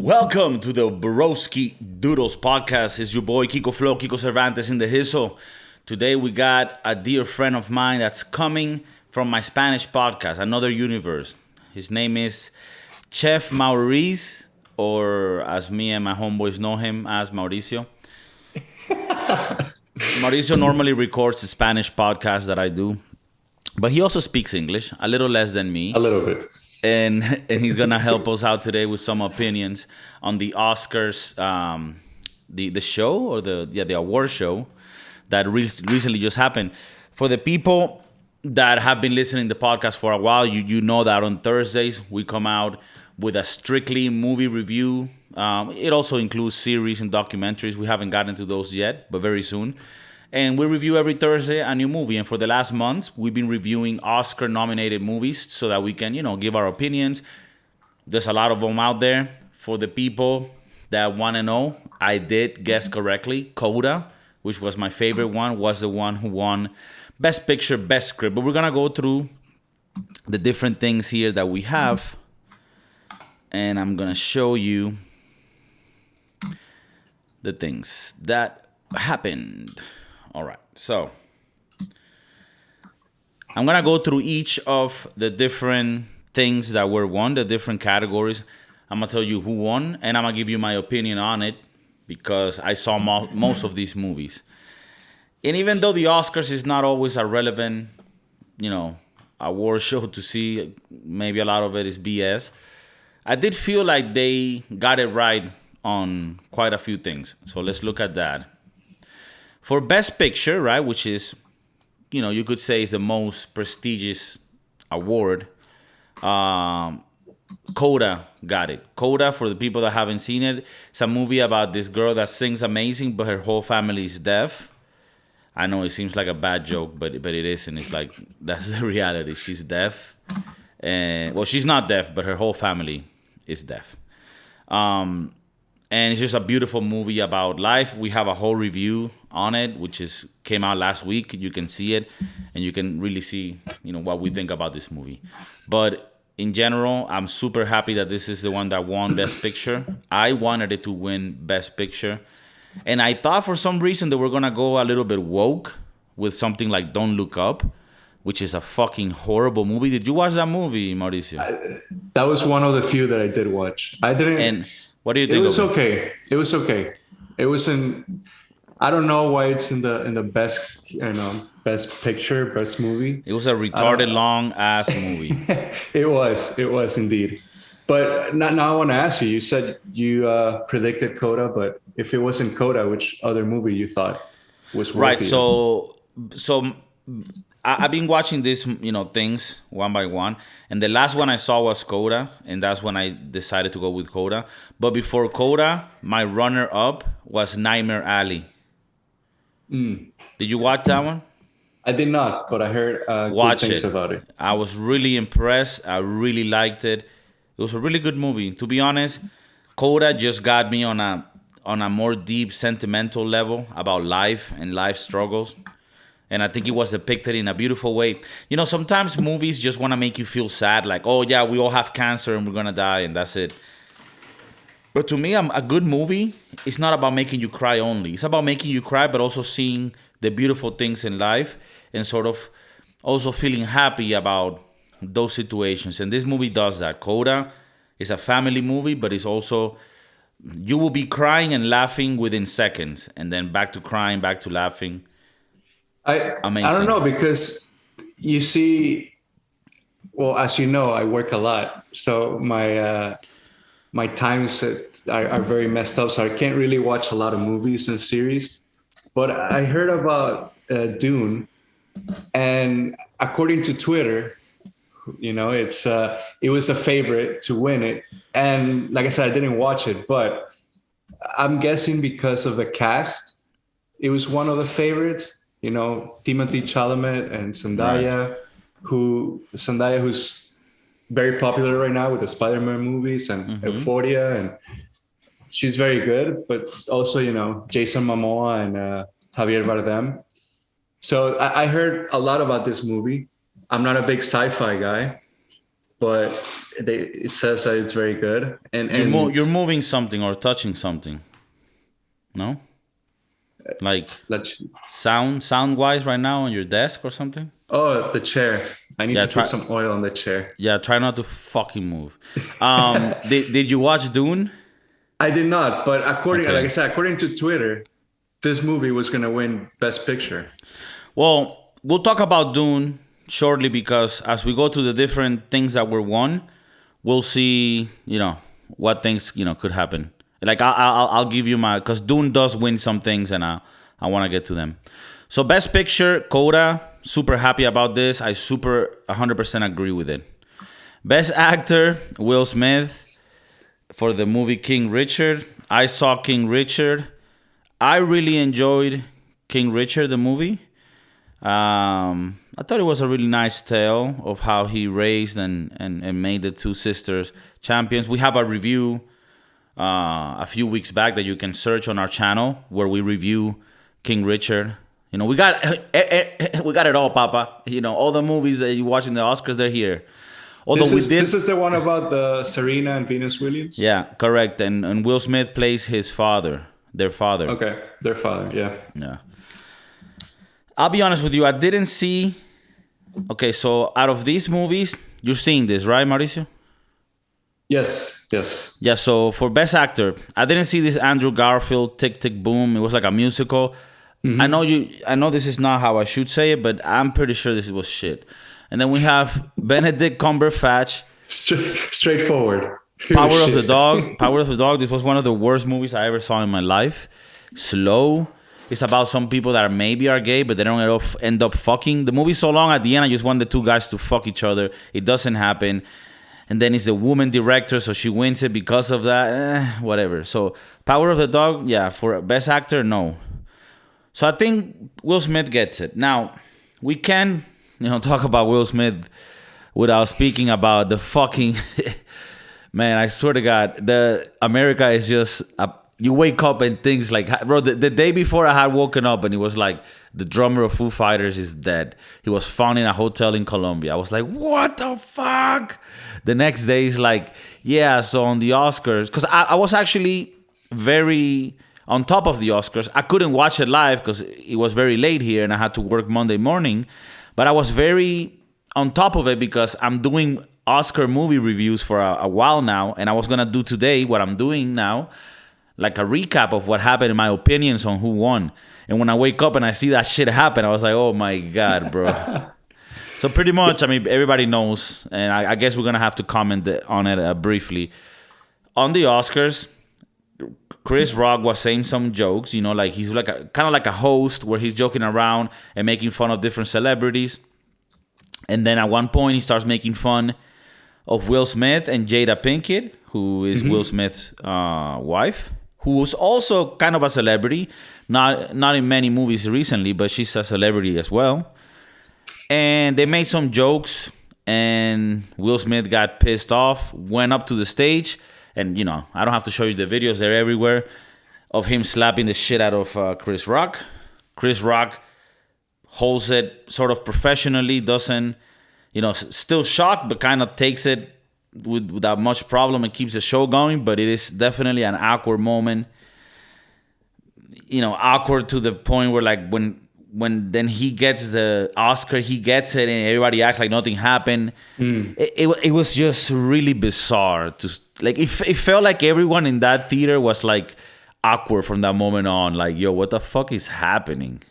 Welcome to the Broskiedoodles Podcast. It's your boy Kiko Cervantes in the hizzle. Today we got a dear friend of mine that's coming from my Spanish podcast, Another Universe. His name is Chef Maurice, or as me and my homeboys know him as Mauricio. Mauricio normally records the Spanish podcast that I do, but he also speaks English, a little less than me. A little bit. And he's gonna help us out today with some opinions on the Oscars, the show or the award show that recently just happened. For the people that have been listening to the podcast for a while, you know that on Thursdays we come out with a strictly movie review. It also includes series and documentaries. We haven't gotten to those yet, but very soon. And we review every Thursday a new movie. And for the last months, we've been reviewing Oscar-nominated movies so that we can, give our opinions. There's a lot of them out there. For the people that want to know, I did guess correctly. Coda, which was my favorite one, was the one who won Best Picture, Best Script. But we're going to go through the different things here that we have. And I'm going to show you the things that happened. All right, so I'm going to go through each of the different things that were won, the different categories. I'm going to tell you who won, and I'm going to give you my opinion on it because I saw most of these movies. And even though the Oscars is not always a relevant, award show to see, maybe a lot of it is BS, I did feel like they got it right on quite a few things. So let's look at that. For Best Picture, right, which is, you could say is the most prestigious award, Coda got it. Coda, for the people that haven't seen it, it's a movie about this girl that sings amazing, but her whole family is deaf. I know it seems like a bad joke, but it isn't. It's like, that's the reality. She's deaf. And she's not deaf, but her whole family is deaf. And it's just a beautiful movie about life. We have a whole review on it, which came out last week. You can see it, and you can really see, what we think about this movie. But in general, I'm super happy that this is the one that won Best Picture. I wanted it to win Best Picture. And I thought for some reason that we're going to go a little bit woke with something like Don't Look Up, which is a fucking horrible movie. Did you watch that movie, Mauricio? That was one of the few that I did watch. I didn't... And what do you think? It was okay. It was okay. It was in... I don't know why it's in the best, best picture, best movie. It was a retarded long ass movie. It was indeed. But now I want to ask you. You said you predicted Coda, but if it wasn't Coda, which other movie you thought was worthy? Right. So I've been watching these, things one by one, and the last one I saw was Coda, and that's when I decided to go with Coda. But before Coda, my runner-up was Nightmare Alley. Did you watch that one? I did not, but I heard good things about it. I was really impressed. I really liked it. It was a really good movie. To be honest, Coda just got me on a more deep sentimental level about life and life struggles. And I think it was depicted in a beautiful way. Sometimes movies just want to make you feel sad. Like, oh, yeah, we all have cancer and we're going to die and that's it. But to me, a good movie is not about making you cry only. It's about making you cry, but also seeing the beautiful things in life and sort of also feeling happy about those situations. And this movie does that. Coda is a family movie, but it's also... You will be crying and laughing within seconds. And then back to crying, back to laughing. Amazing. I don't know, because you see, well, as you know, I work a lot, so my times are very messed up, so I can't really watch a lot of movies and series. But I heard about Dune, and according to Twitter, it was a favorite to win it. And like I said, I didn't watch it, but I'm guessing because of the cast, it was one of the favorites. Timothée Chalamet and Zendaya, right. who's very popular right now with the Spider-Man movies and Euphoria, and she's very good. But also, Jason Momoa and Javier Bardem. So I heard a lot about this movie. I'm not a big sci-fi guy, but it says that it's very good. And You're moving something or touching something. No? Like sound wise right now on your desk or something? Oh, the chair. I need to put some oil on the chair. Yeah, try not to fucking move. Did you watch Dune? I did not, but like I said, according to Twitter, this movie was going to win Best Picture. Well, we'll talk about Dune shortly because as we go to the different things that were won, we'll see, what things, could happen. Like I'll give you because Dune does win some things and I want to get to them. So Best Picture, Coda, super happy about this. I 100% agree with it. Best Actor, Will Smith for the movie King Richard. I saw King Richard. I really enjoyed King Richard, the movie. I thought it was a really nice tale of how he raised and made the two sisters champions. We have a review a few weeks back that you can search on our channel where we review King Richard. We got it all, Papa. All the movies that you watch in the Oscars, they're here. This is the one about the Serena and Venus Williams? Yeah, correct. And Will Smith plays their father. Okay, their father, yeah. Yeah. I'll be honest with you, I didn't see... Okay, so out of these movies, you're seeing this, right, Mauricio? Yes. Yeah, so for Best Actor, I didn't see this Andrew Garfield, Tick, Tick, Boom. It was like a musical. Mm-hmm. I know this is not how I should say it, but I'm pretty sure this was shit. And then we have Benedict Cumberbatch. Straightforward. Power of the Dog. This was one of the worst movies I ever saw in my life. Slow. It's about some people that maybe are gay, but they don't end up fucking. The movie's so long, at the end, I just want the two guys to fuck each other. It doesn't happen. And then it's a woman director, so she wins it because of that. Whatever. So Power of the Dog, yeah. For Best Actor, no. So I think Will Smith gets it. Now, we can, talk about Will Smith without speaking about the fucking... Man, I swear to God, America is just... you wake up and things like... Bro, the day before I had woken up and it was like, the drummer of Foo Fighters is dead. He was found in a hotel in Colombia. I was like, what the fuck? The next day is like, yeah, so on the Oscars... Because I was actually very... On top of the Oscars, I couldn't watch it live because it was very late here and I had to work Monday morning. But I was very on top of it because I'm doing Oscar movie reviews for a while now. And I was going to do today what I'm doing now, like a recap of what happened in my opinions on who won. And when I wake up and I see that shit happen, I was like, oh my God, bro. So pretty much, everybody knows. And I guess we're going to have to comment on it briefly. On the Oscars... Chris Rock was saying some jokes, like he's like kind of like a host where he's joking around and making fun of different celebrities. And then at one point he starts making fun of Will Smith and Jada Pinkett, who is Will Smith's wife, who was also kind of a celebrity, not in many movies recently, but she's a celebrity as well. And they made some jokes and Will Smith got pissed off, went up to the stage. And, I don't have to show you the videos. They're everywhere of him slapping the shit out of Chris Rock. Chris Rock holds it sort of professionally, doesn't, still shocked, but kind of takes it without much problem and keeps the show going. But it is definitely an awkward moment. Awkward to the point where, like, when then he gets the Oscar, he gets it, and everybody acts like nothing happened. It was just really bizarre. It felt like everyone in that theater was like awkward from that moment on. Like, yo, what the fuck is happening?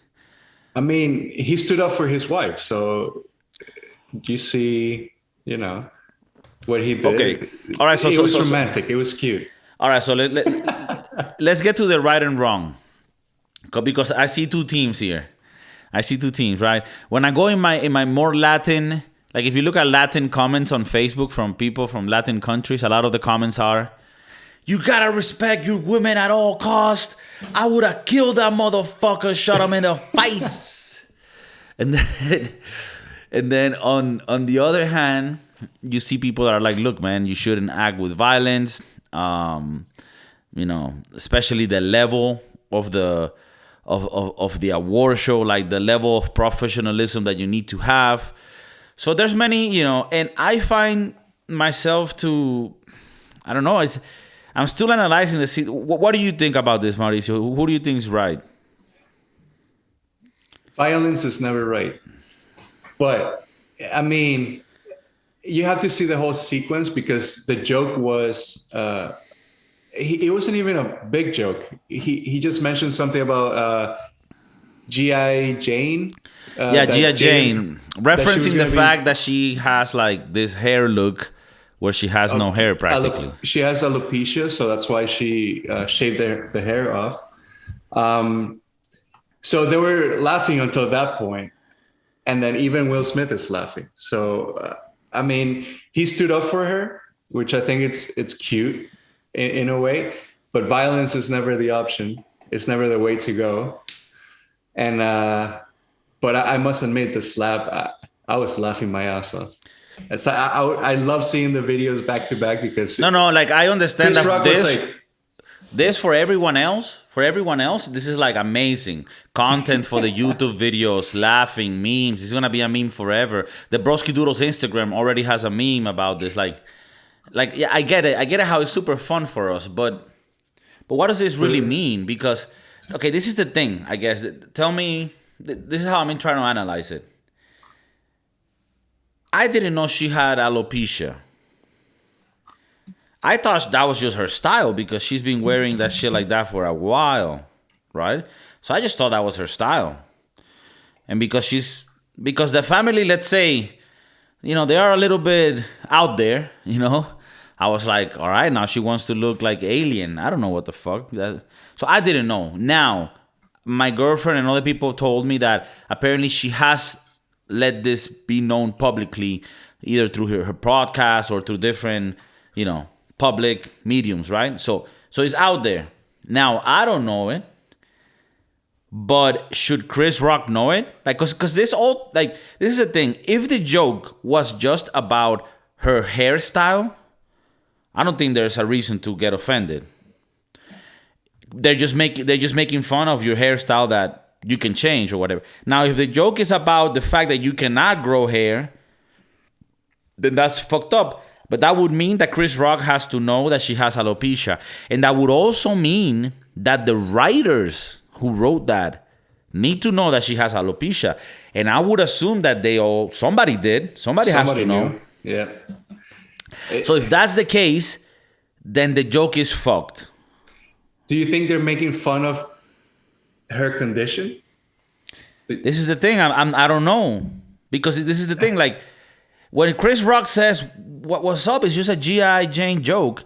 He stood up for his wife, so you see, what he did. Okay, all right. So it was romantic. It was cute. All right, so let's get to the right and wrong, because I see two teams here. Right? When I go in my more Latin, like if you look at Latin comments on Facebook from people from Latin countries, a lot of the comments are, you gotta respect your women at all costs. I would have killed that motherfucker, shot him in the face. And then on the other hand, you see people that are like, look, man, you shouldn't act with violence. Especially the level of the award show, like the level of professionalism that you need to have. So there's many, and I find myself to, I don't know. I'm still analyzing the scene. What do you think about this, Mauricio? Who do you think is right? Violence is never right. But, I mean, you have to see the whole sequence because the joke was, it wasn't even a big joke. He just mentioned something about G.I. Jane. G.I. Jane. Referencing the fact that she has like this hair look where she has no hair practically. She has alopecia, so that's why she shaved the hair off. So they were laughing until that point, and then even Will Smith is laughing. So I mean, he stood up for her, which I think it's cute in a way. But violence is never the option. It's never the way to go. And but I must admit, the slap, I was laughing my ass off. So I love seeing the videos back to back because like I understand Chris that Rock was like, this for everyone else, this is like amazing content for the YouTube videos, laughing, memes. It's gonna be a meme forever. The Broskiedoodles Instagram already has a meme about this. Like yeah, I get it how it's super fun for us, but what does this really mean? Because okay, this is the thing, I guess. Tell me, this is how I'm trying to analyze it. I didn't know she had alopecia. I thought that was just her style because she's been wearing that shit like that for a while, right? So I just thought that was her style. And because the family, let's say, they are a little bit out there, I was like, all right, now she wants to look like alien. I don't know what the fuck. So I didn't know. Now, my girlfriend and other people told me that apparently she has let this be known publicly, either through her podcast or through different, public mediums, right? So it's out there. Now, I don't know it, but should Chris Rock know it? Like, cause this is the thing. If the joke was just about her hairstyle, I don't think there's a reason to get offended. They're just making fun of your hairstyle that you can change or whatever. Now, if the joke is about the fact that you cannot grow hair, then that's fucked up. But that would mean that Chris Rock has to know that she has alopecia. And that would also mean that the writers who wrote that need to know that she has alopecia. And I would assume that somebody did. Somebody has to know. Knew. Yeah. So if that's the case, then the joke is fucked. Do you think they're making fun of her condition? This is the thing. I don't know, because this is the thing. Like when Chris Rock says what's up is just a G.I. Jane joke.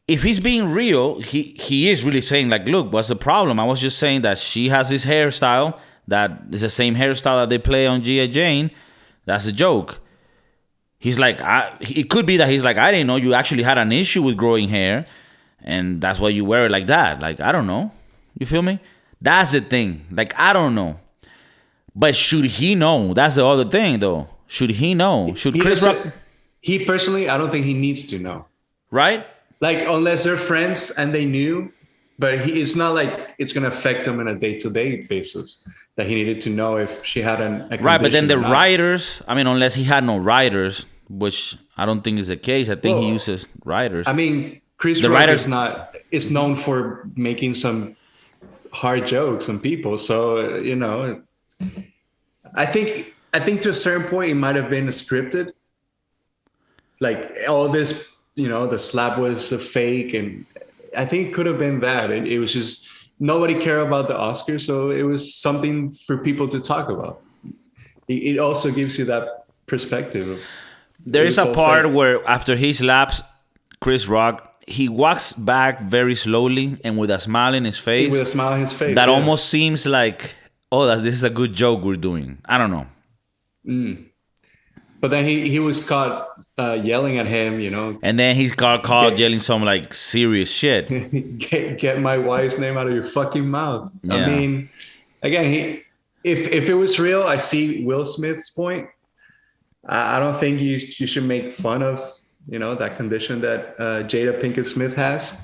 If he's being real, he is really saying like, look, what's the problem? I was just saying that she has this hairstyle that is the same hairstyle that they play on G.I. Jane. That's a joke. He's like, it could be that he's like, I didn't know you actually had an issue with growing hair, and that's why you wear it like that. Like, I don't know. You feel me? That's the thing. Like, I don't know. But should he know? That's the other thing, though. Should he know? Should Chris Rock? He personally, I don't think he needs to know. Right? Like, unless they're friends and they knew, but it's not like it's going to affect him on a day-to-day basis that he needed to know if she had a condition. Right, but then the writers, I mean, unless he had no writers, which I don't think is the case. I think he uses writers. I mean, Chris Rock is known for making some hard jokes on people. So, I think to a certain point it might have been scripted. Like all this, the slap was a fake, and I think it could have been that. It was just nobody cared about the Oscars, so it was something for people to talk about. It also gives you that perspective. There is a part where after he slaps Chris Rock, he walks back very slowly and with a smile in his face. With a smile on his face. That almost seems like, this is a good joke we're doing. I don't know. But then he was caught yelling at him, And then he's caught yelling some like serious shit. Get my wife's name out of your fucking mouth. Yeah. I mean, again, if it was real, I see Will Smith's point. I don't think you should make fun of, that condition that Jada Pinkett Smith has.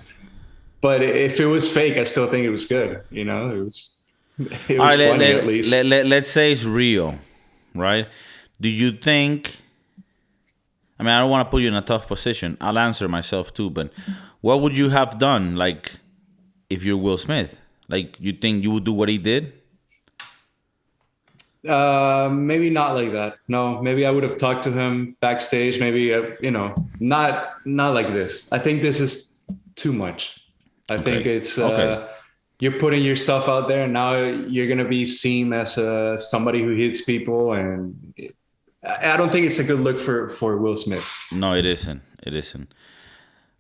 But if it was fake, I still think it was good. It was funny at least. Let's say it's real, right? Do you think... I mean, I don't want to put you in a tough position. I'll answer myself too. But what would you have done, like, if you're Will Smith? Like, you think you would do what he did? Maybe not like that. No, maybe I would have talked to him backstage. Maybe not like this. I think this is too much. I think it's you're putting yourself out there, and now you're gonna be seen as somebody who hits people, and I don't think it's a good look for Will Smith. No, it isn't. It isn't.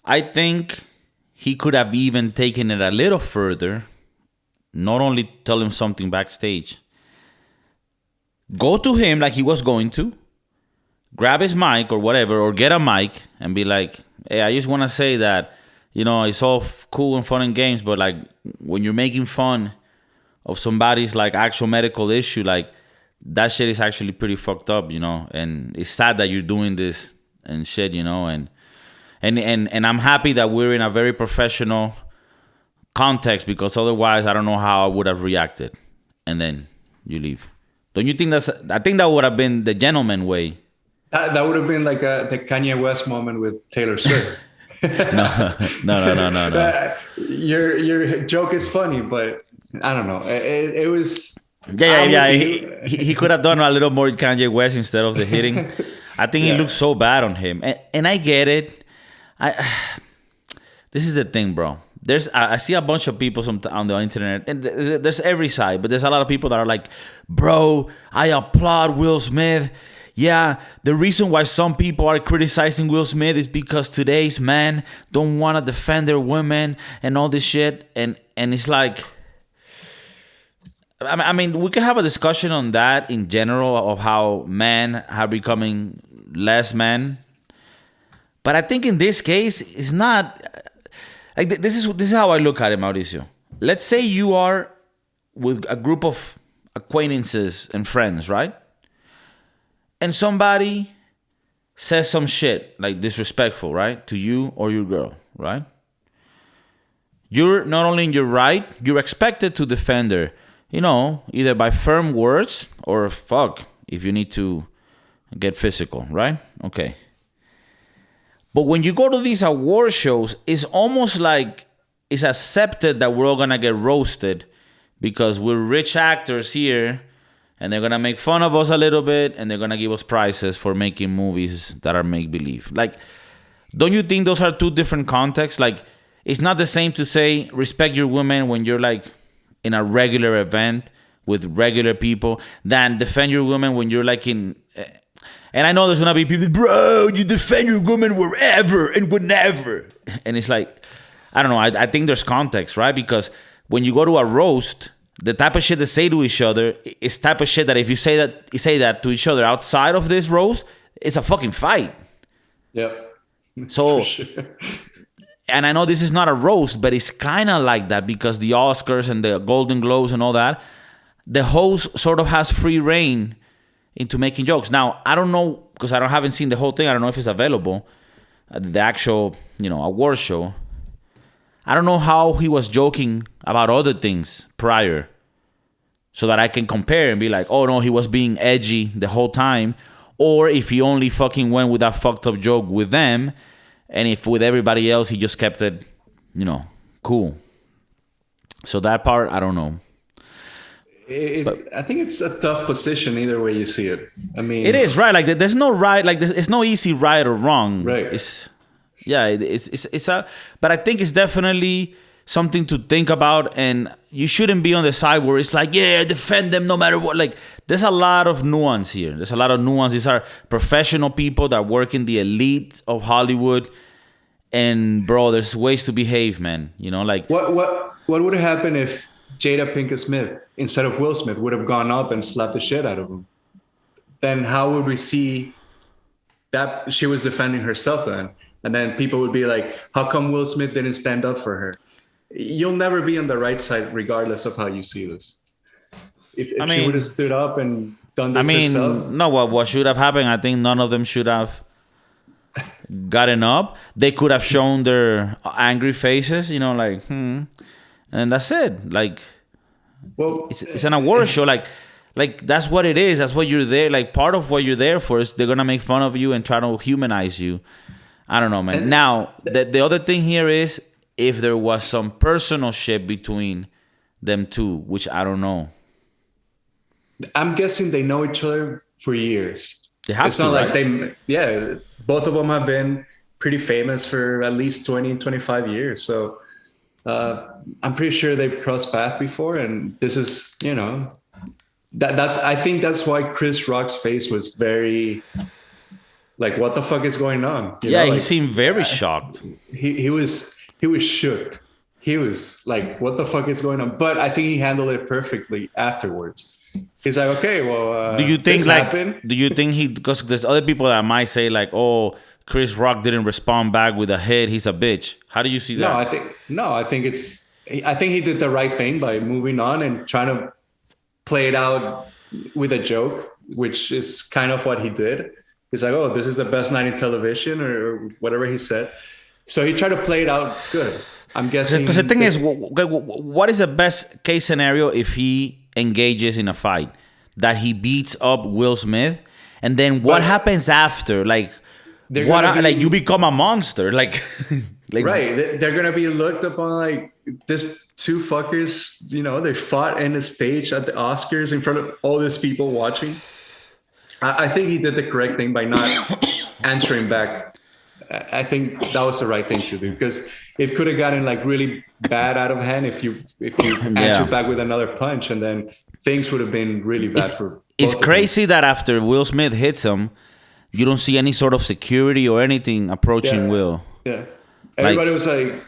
I think he could have even taken it a little further. Not only tell him something backstage. Go to him like he was going to. Grab his mic or whatever, or get a mic and be like, hey, I just want to say that, it's all cool and fun and games, but like when you're making fun of somebody's like actual medical issue, like that shit is actually pretty fucked up, and it's sad that you're doing this and shit, and I'm happy that we're in a very professional context, because otherwise I don't know how I would have reacted. And then you leave. Don't you think I think that would have been the gentleman way. That would have been like the Kanye West moment with Taylor Swift. No. Your joke is funny, but I don't know. It was. Yeah. He could have done a little more Kanye West instead of the hitting. I think it looks so bad on him, and I get it. This is the thing, bro. I see a bunch of people on the internet, and there's every side, but there's a lot of people that are like, bro, I applaud Will Smith. Yeah, the reason why some people are criticizing Will Smith is because today's men don't want to defend their women and all this shit. And it's like, I mean, we can have a discussion on that in general of how men are becoming less men. But I think in this case, it's not... Like this is how I look at it, Mauricio. Let's say you are with a group of acquaintances and friends, right? And somebody says some shit, like disrespectful, right? To you or your girl, right? You're not only in your right, you're expected to defend her, either by firm words or fuck, if you need to get physical, right? Okay. But when you go to these award shows, it's almost like it's accepted that we're all going to get roasted because we're rich actors here, and they're going to make fun of us a little bit, and they're going to give us prizes for making movies that are make-believe. Like, don't you think those are two different contexts? Like, it's not the same to say respect your women when you're like in a regular event with regular people than defend your women when you're like in... And I know there's going to be people, bro, you defend your woman wherever and whenever. And it's like, I don't know. I think there's context, right? Because when you go to a roast, the type of shit they say to each other is type of shit that if you say that to each other outside of this roast, it's a fucking fight. Yep. So, sure. And I know this is not a roast, but it's kind of like that because the Oscars and the Golden Globes and all that, the host sort of has free reign into making jokes. Now, I don't know, because I haven't seen the whole thing. I don't know if it's available, the actual, award show. I don't know how he was joking about other things prior so that I can compare and be like, oh, no, he was being edgy the whole time. Or if he only fucking went with that fucked up joke with them, and if with everybody else, he just kept it, cool. So that part, I don't know. I think it's a tough position either way you see it. I mean, it is right. Like there's no right. Like it's no easy right or wrong. Right. It's a. But I think it's definitely something to think about, and you shouldn't be on the side where it's like, yeah, defend them no matter what. Like there's a lot of nuance here. There's a lot of nuance. These are professional people that work in the elite of Hollywood, and bro, there's ways to behave, man. Like what would have happened if Jada Pinkett Smith, instead of Will Smith, would have gone up and slapped the shit out of him? Then how would we see that she was defending herself then? And then people would be like, how come Will Smith didn't stand up for her? You'll never be on the right side regardless of how you see this. If she would have stood up and done this herself. No, what should have happened, I think none of them should have gotten up. They could have shown their angry faces, and that's it. Like, well, it's an award show. Like like that's what it is. That's what you're there. Like part of what you're there for is they're gonna make fun of you and try to humanize you. I don't know, man. And now the other thing here is if there was some personal shit between them two, which I don't know. I'm guessing they know each other for years. They have it's to, not right? like they, yeah, both of them have been pretty famous for at least 20, 25 years. So I'm pretty sure they've crossed paths before. And this is, you know, I think that's why Chris Rock's face was very like, what the fuck is going on? You know, he like, seemed very shocked. He was shook. He was like, what the fuck is going on? But I think he handled it perfectly afterwards. He's like, okay, well, do you think happened. do you think because there's other people that might say like, oh, Chris Rock didn't respond back with a hit, he's a bitch. How do you see that? I think he did the right thing by moving on and trying to play it out with a joke, which is kind of what he did. He's like, oh, this is the best night in television or whatever he said. So he tried to play it out good. I'm guessing. Because the thing is, what is the best case scenario if he engages in a fight? That he beats up Will Smith, and then what happens after? Like, you become a monster. Like right. They're gonna be looked upon like this two fuckers. You know, they fought in the stage at the Oscars in front of all these people watching. I think he did the correct thing by not answering back. I think that was the right thing to do because it could have gotten like really bad out of hand if you answered back with another punch, and then things would have been really bad for. It's crazy that after Will Smith hits him, you don't see any sort of security or anything approaching Will. Yeah, everybody was like,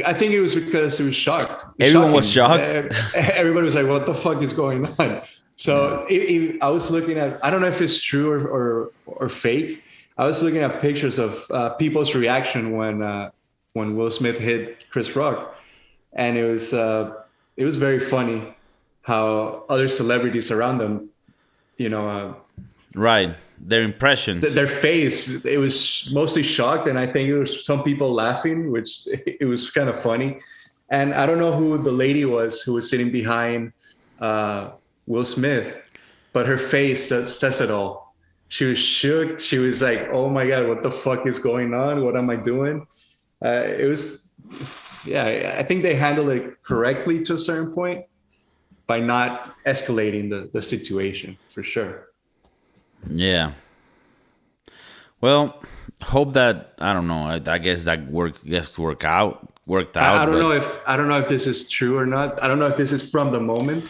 I think it was because he was shocked. Everyone was shocked. Everybody was like, "What the fuck is going on?" So I was looking at. I don't know if it's true or fake. I was looking at pictures of people's reaction when Will Smith hit Chris Rock, and it was very funny how other celebrities around them, you know, right, their impressions, their face, it was mostly shocked, and I think it was some people laughing, which it was kind of funny. And I don't know who the lady was who was sitting behind Will Smith, but her face says it all. She was shook. She was like, oh my God, what the fuck is going on? What am I doing? I think they handled it correctly to a certain point by not escalating the situation, for sure. Yeah. Well, hope that, I don't know, I guess that worked out. I don't know if this is true or not. I don't know if this is from the moment.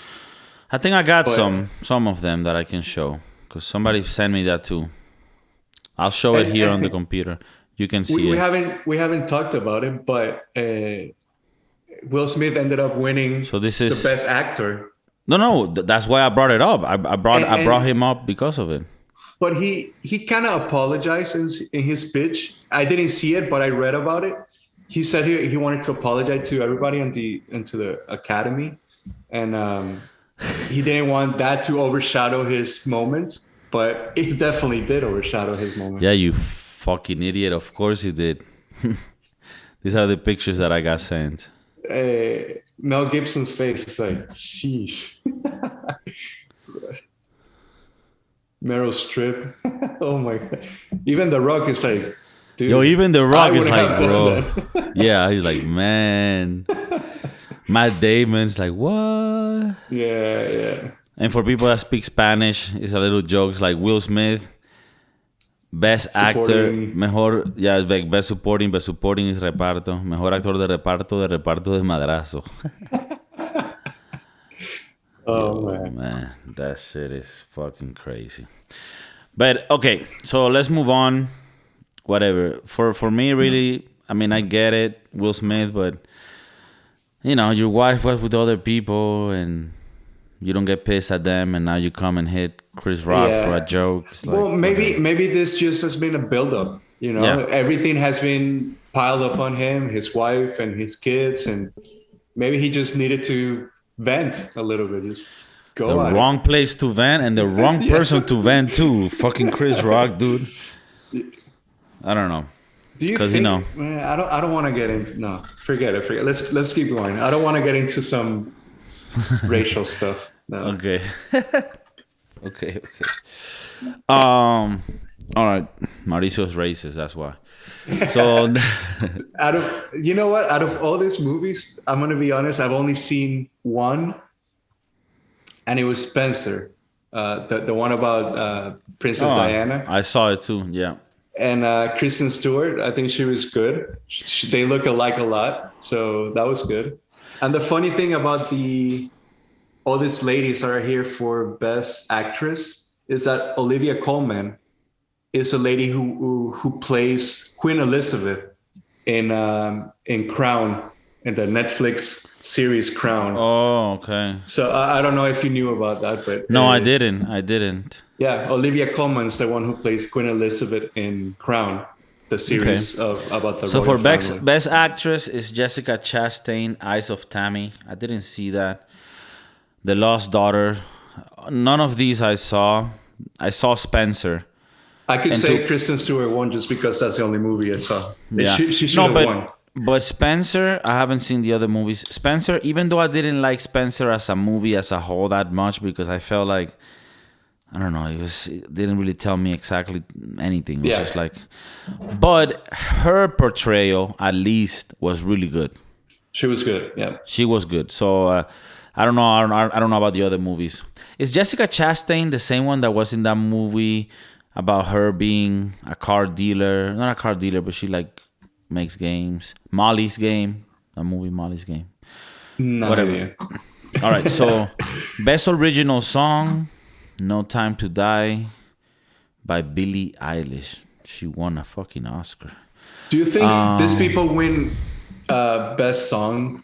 I think I got some of them that I can show. Because somebody sent me that too. I'll show it here on the computer. You can see it. We haven't talked about it, but Will Smith ended up winning the best actor. No, that's why I brought it up. I brought him up because of it. But he kind of apologized in his speech. I didn't see it, but I read about it. He said he wanted to apologize to everybody into the Academy, and he didn't want that to overshadow his moment, but it definitely did overshadow his moment. Yeah, you fucking idiot. Of course he did. These are the pictures that I got sent. Mel Gibson's face is like, sheesh. Meryl Streep. Oh my God. Even The Rock is like, dude. Yo, even The Rock is like, bro. Yeah, he's like, man. Matt Damon's like, what? Yeah. And for people that speak Spanish, it's a little jokes like Will Smith, best actor, mejor, like best supporting is reparto, mejor actor de reparto de madrazo. Man, that shit is fucking crazy. But okay, so let's move on. Whatever. For me, really, I mean, I get it, Will Smith, but you know, your wife was with other people and you don't get pissed at them, and now you come and hit Chris Rock for a joke. It's like, well, maybe this just has been a buildup. You know, everything has been piled up on him, his wife and his kids, and maybe he just needed to vent a little bit. Just go the on. Wrong place to vent and the wrong person to vent too. Fucking Chris Rock, dude. I don't know. Do you think? Man, I don't want to get into. No, forget it. Let's keep going. I don't want to get into some racial stuff. No. Okay. Okay. All right. Mauricio's racist. That's why. So, You know what? Out of all these movies, I'm gonna be honest. I've only seen one, and it was Spencer, the one about Princess Diana. I saw it too. Yeah. And Kristen Stewart. I think she was good. They look alike a lot, so that was good. And the funny thing about all these ladies that are here for Best Actress is that Olivia Colman is a lady who plays Queen Elizabeth in Crown, in the Netflix series Crown. Oh, okay. So I don't know if you knew about that, but no, I didn't. Yeah, Olivia Colman is the one who plays Queen Elizabeth in Crown, the series about the. So royal for family. best actress is Jessica Chastain, Eyes of Tammy. I didn't see that. The Lost Daughter. None of these I saw. I saw Spencer. I could say Kristen Stewart won just because that's the only movie I saw. Yeah. She should have won. But Spencer, I haven't seen the other movies. Spencer, even though I didn't like Spencer as a movie as a whole that much because I felt like, I don't know, it didn't really tell me exactly anything. It was just like, but her portrayal at least was really good. She was good. Yeah, she was good. So I don't know. I don't know about the other movies. Is Jessica Chastain the same one that was in that movie about her being a car dealer? Not a car dealer, but she like makes games. Molly's Game. A movie, Molly's Game. Whatever. Idea. All right. So, best original song, "No Time to Die" by Billie Eilish. She won a fucking Oscar. Do you think these people win best song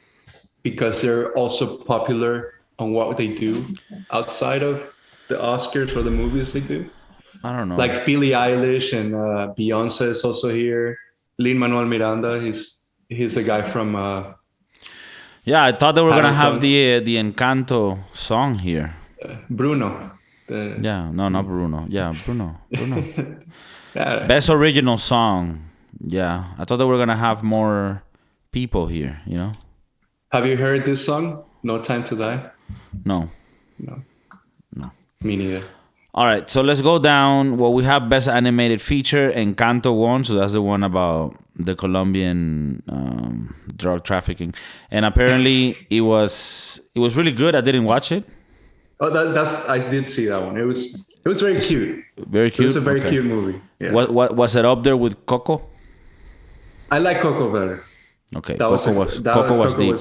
because they're also popular on what they do outside of the Oscars or the movies they do? I don't know. Like Billie Eilish and Beyonce is also here. Lin-Manuel Miranda, he's a guy from. Yeah, I thought they were gonna have the Encanto song here. Bruno. Not Bruno. Yeah, Bruno. Yeah. Best original song. Yeah, I thought they were gonna have more people here. You know. Have you heard this song? No Time to Die. No. Me neither. All right, so let's go down. Well, we have best animated feature. Encanto won, so that's the one about the Colombian drug trafficking, and apparently it was really good. I didn't watch it. Oh, I did see that one. It was very cute. Very cute. It was a very cute movie. Yeah. What was it up there with Coco? I like Coco better. Okay, Coco was deep.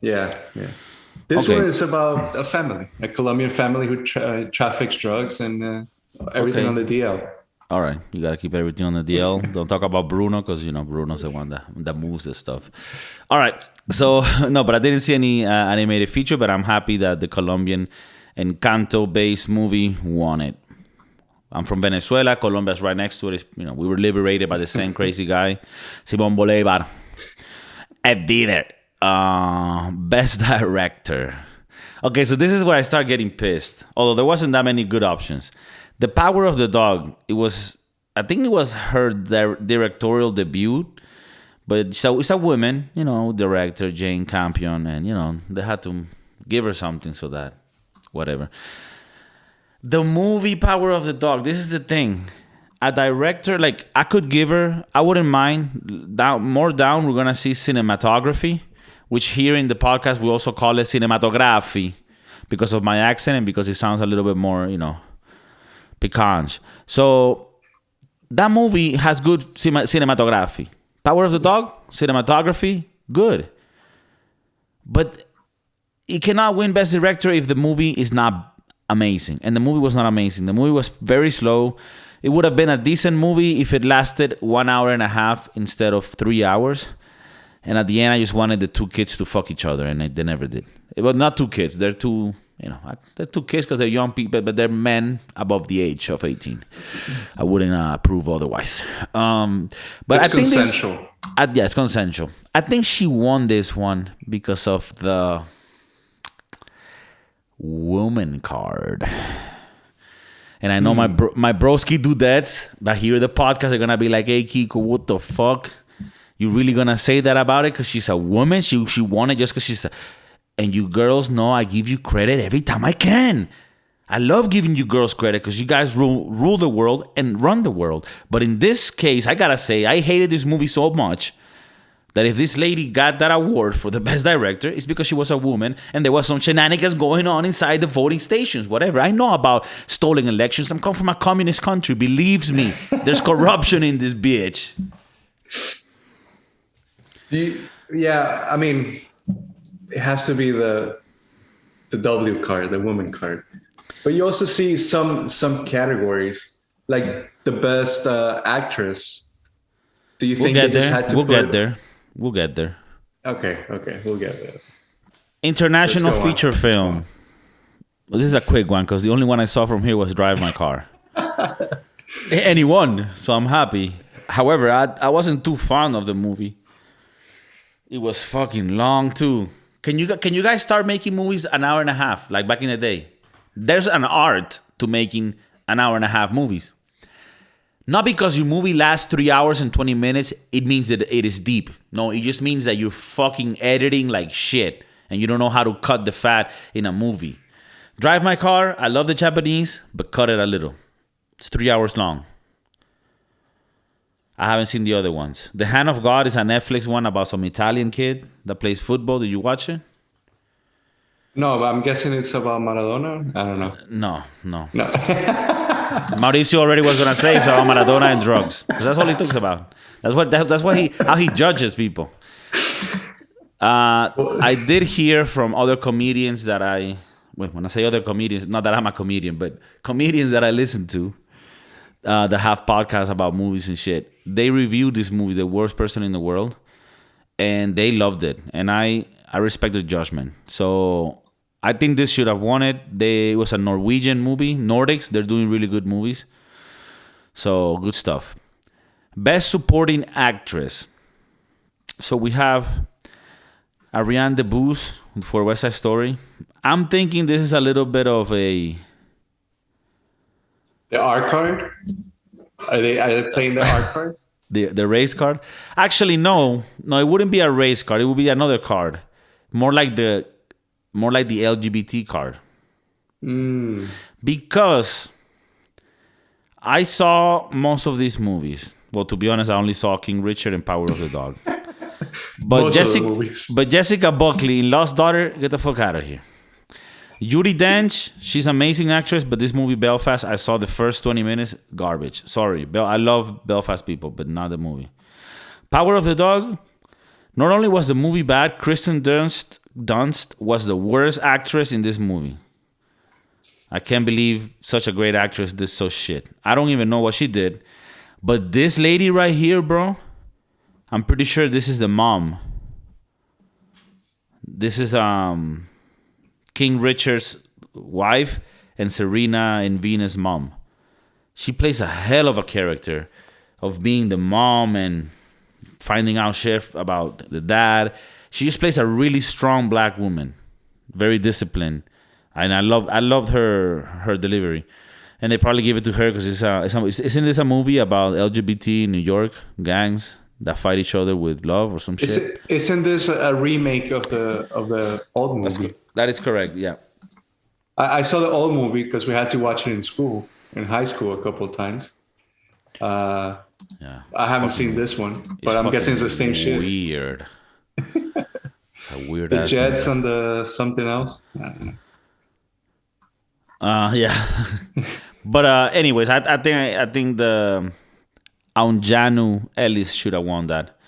Yeah. This one is about a family, a Colombian family who traffics drugs and everything on the DL. All right, you gotta keep everything on the DL. Don't talk about Bruno because Bruno's the one that moves the stuff. All right, so no, but I didn't see any animated feature. But I'm happy that the Colombian Encanto-based movie won it. I'm from Venezuela. Colombia's right next to it. We were liberated by the same crazy guy, Simón Bolívar. I did it. Best director. Okay, so this is where I start getting pissed. Although there wasn't that many good options. The Power of the Dog. I think it was her directorial debut. But so it's a woman, director Jane Campion, and they had to give her something so that whatever. The movie Power of the Dog. This is the thing. A director, like I could give her. I wouldn't mind. We're gonna see cinematography. Which here in the podcast, we also call it cinematography because of my accent and because it sounds a little bit more, piquant. So that movie has good cinematography. Power of the Dog, cinematography, good. But it cannot win Best Director if the movie is not amazing. And the movie was not amazing. The movie was very slow. It would have been a decent movie if it lasted 1 hour and a half instead of 3 hours. And at the end, I just wanted the two kids to fuck each other, and they never did. Well, not two kids. They're two, they're two kids because they're young people, but they're men above the age of 18. I wouldn't approve otherwise. But it's I think consensual. It's consensual. I think she won this one because of the woman card. And I know my Broskiedoodles that hear the podcast are gonna be like, "Hey, Kiko, what the fuck? You really gonna say that about it because she's a woman? She won it just because she's a..." And you girls know I give you credit every time I can. I love giving you girls credit because you guys rule the world and run the world. But in this case, I gotta say, I hated this movie so much that if this lady got that award for the best director, it's because she was a woman and there was some shenanigans going on inside the voting stations, whatever. I know about stolen elections. I'm coming from a communist country. Believes me, there's corruption in this bitch. Yeah, I mean, it has to be the W card, the woman card. But you also see some categories, like the best actress. Do you think they just had to We'll get there. Okay, we'll get there. International feature film. Well, this is a quick one because the only one I saw from here was Drive My Car. And he won, so I'm happy. However, I wasn't too fond of the movie. It was fucking long too. Can you guys start making movies an hour and a half like back in the day? There's an art to making an hour and a half movies. Not because your movie lasts 3 hours and 20 minutes, it means that it is deep. No, it just means that you're fucking editing like shit and you don't know how to cut the fat in a movie. Drive My Car, I love the Japanese, but cut it a little. It's 3 hours long. I haven't seen the other ones. The Hand of God is a Netflix one about some Italian kid that plays football. Did you watch it? No, but I'm guessing it's about Maradona. I don't know. No. Mauricio already was gonna say it's about Maradona and drugs because that's all he talks about. That's how he judges people. I did hear from other comedians that when I say other comedians, not that I'm a comedian, but comedians that I listen to that have podcasts about movies and shit. They reviewed this movie, The Worst Person in the World, and they loved it. And I respect the judgment. So I think this should have won it. It was a Norwegian movie. Nordics, they're doing really good movies. So good stuff. Best Supporting Actress. So we have Ariane DeBose for West Side Story. I'm thinking this is a little bit of a... The R card? Are they playing the R card? The race card? Actually, no, it wouldn't be a race card. It would be another card, more like the LGBT card. Because I saw most of these movies. Well, to be honest, I only saw King Richard and Power of the Dog. But Jessica Buckley in Lost Daughter, get the fuck out of here. Judi Dench, she's an amazing actress, but this movie Belfast, I saw the first 20 minutes, garbage. Sorry, I love Belfast people, but not the movie. Power of the Dog, not only was the movie bad, Kristen Dunst was the worst actress in this movie. I can't believe such a great actress did so shit. I don't even know what she did. But this lady right here, bro, I'm pretty sure this is the mom. This is King Richard's wife and Serena and Venus' mom. She plays a hell of a character of being the mom and finding out shit about the dad. She just plays a really strong black woman, very disciplined, and I loved her delivery. And they probably give it to her because isn't this a movie about LGBT in New York gangs that fight each other with love or some shit? Isn't this a remake of the old movie? That is correct. Yeah. I saw the old movie because we had to watch it in high school a couple of times. I haven't seen this one, but I'm guessing it's the same shit. Weird. A weird. The Jets and the something else. I don't know. Yeah. But anyways, I think the Aunjanue Ellis should have won that.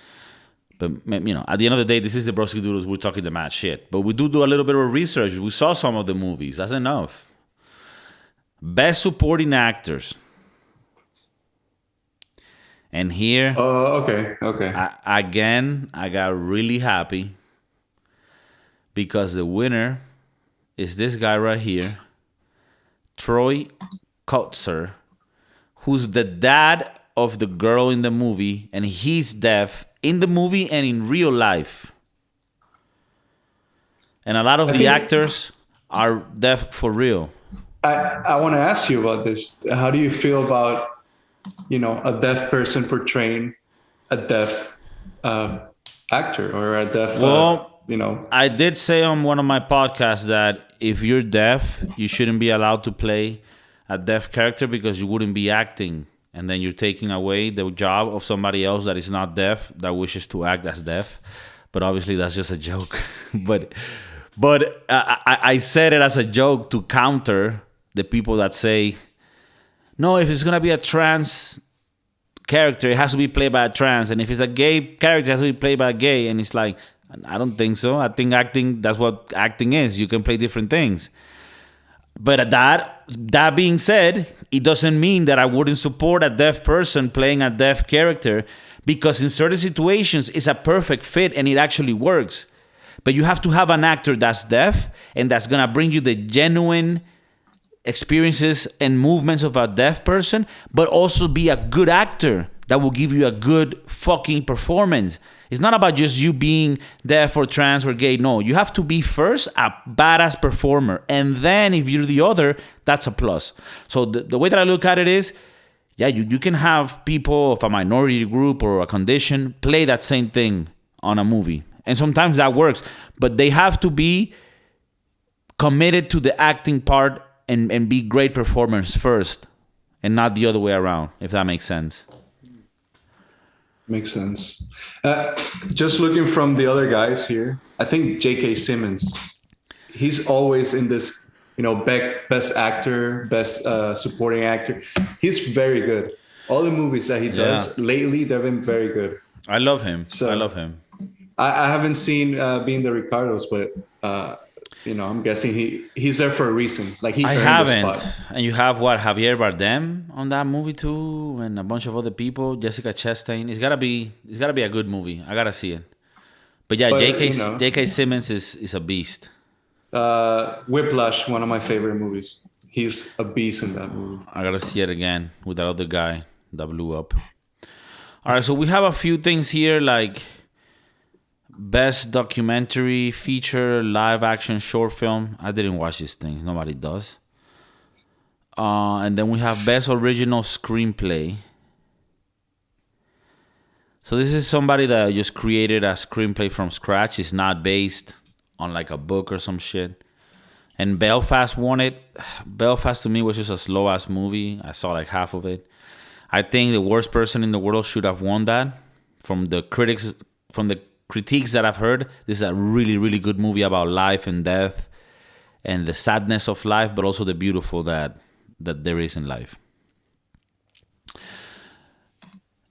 But, at the end of the day, this is the Broskiedoodles. We're talking the mad shit. But we do a little bit of research. We saw some of the movies. That's enough. Best Supporting Actors. And here... okay. I got really happy because the winner is this guy right here, Troy Kotsur, who's the dad of the girl in the movie, and he's deaf in the movie and in real life. And a lot of the actors are deaf for real. I want to ask you about this. How do you feel about, a deaf person portraying a deaf actor or a deaf I did say on one of my podcasts that if you're deaf, you shouldn't be allowed to play a deaf character because you wouldn't be acting. And then you're taking away the job of somebody else that is not deaf that wishes to act as deaf. But obviously, that's just a joke. but I said it as a joke to counter the people that say, no, if it's going to be a trans character, it has to be played by a trans. And if it's a gay character, it has to be played by a gay. And it's like, I don't think so. I think acting, that's what acting is. You can play different things. But that being said, it doesn't mean that I wouldn't support a deaf person playing a deaf character, because in certain situations, it's a perfect fit and it actually works. But you have to have an actor that's deaf and that's going to bring you the genuine experiences and movements of a deaf person, but also be a good actor that will give you a good fucking performance. It's not about just you being deaf or trans or gay. No, you have to be first a badass performer. And then if you're the other, that's a plus. So the way that I look at it is, yeah, you can have people of a minority group or a condition play that same thing on a movie. And sometimes that works. But they have to be committed to the acting part and be great performers first and not the other way around, if that makes sense. Makes sense. Just looking from the other guys here, I think J.K. Simmons, he's always in this, best actor, best supporting actor. He's very good. All the movies that he does lately, they've been very good. I love him. I haven't seen Being the Ricardos, but I'm guessing he's there for a reason. Like I haven't. And you have Javier Bardem on that movie too, and a bunch of other people. Jessica Chastain. It's gotta be a good movie. I gotta see it. But yeah, J.K. Simmons is a beast. Whiplash, one of my favorite movies. He's a beast in that movie. I gotta see it again with that other guy that blew up. All right, so we have a few things here like best documentary, feature, live action, short film. I didn't watch these things. Nobody does. And then we have best original screenplay. So this is somebody that just created a screenplay from scratch. It's not based on like a book or some shit. And Belfast won it. Belfast to me was just a slow ass movie. I saw like half of it. I think the worst person in the world should have won that. From the critics that I've heard, this is a really, really good movie about life and death and the sadness of life, but also the beautiful that there is in life.